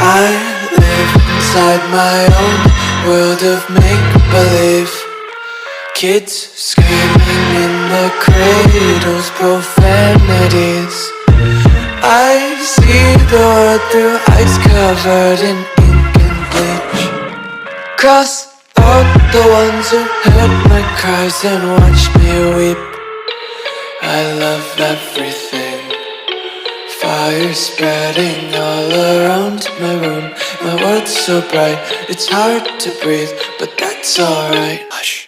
I live inside my own world of make-believe. Kids screaming in the cradles, profanities. I see the world through ice covered in ink and bleach. Cross out the ones who heard my cries and watched me weep. I love everything. Fire spreading all around my room. My world's so bright, it's hard to breathe, but that's alright. Hush.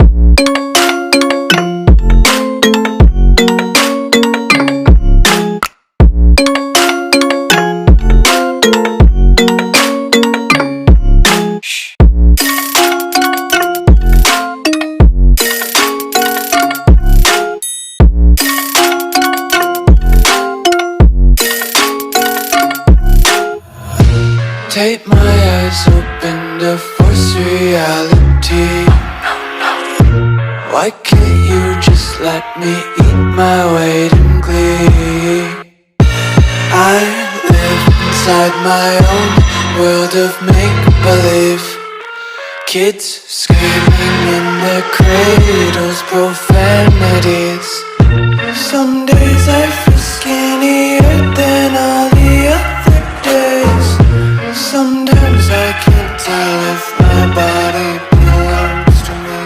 Tape my eyes open to force reality. Why can't you just let me eat my weight in glee? I live inside my own world of make-believe. Kids screaming in their cradles, profanities. Some days I feel skinnier than all the other days. Sometimes I can't tell if my body belongs to me.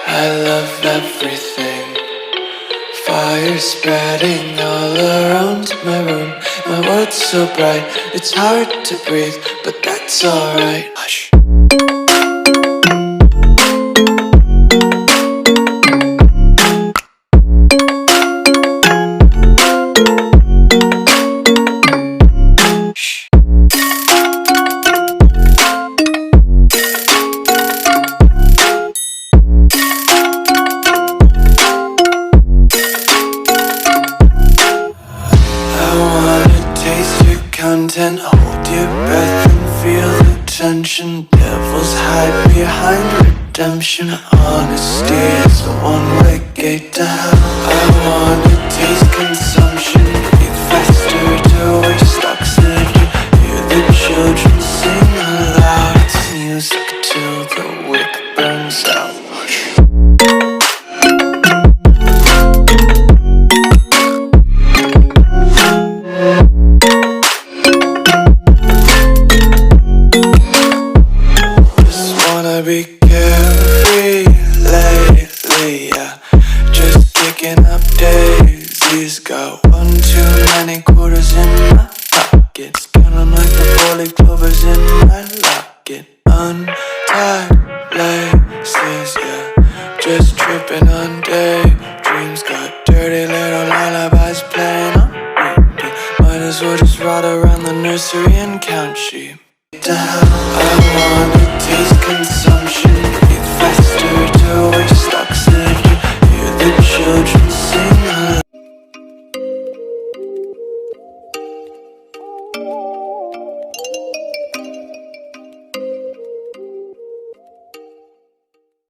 I love everything. Fire spreading all around my room. My world's so bright, it's hard to breathe, but that's alright. Hush. Content, hold your breath and feel the tension. Devils hide behind redemption. Honesty is a one-way gate to hell. I wanna taste consumption. Breathe faster to waste oxygen. Hear the children sing aloud. It's music till the wick burns out. Be carefree lately, yeah. Just kicking up daisies. Got one too many quarters in my pockets. Counting like the 4-leaf clovers in my locket. Untied laces, yeah. Just tripping on daydreams. Got dirty little lullabies playing on repeat. Might as well just ride around the nursery and count sheep. I wanna taste consumption.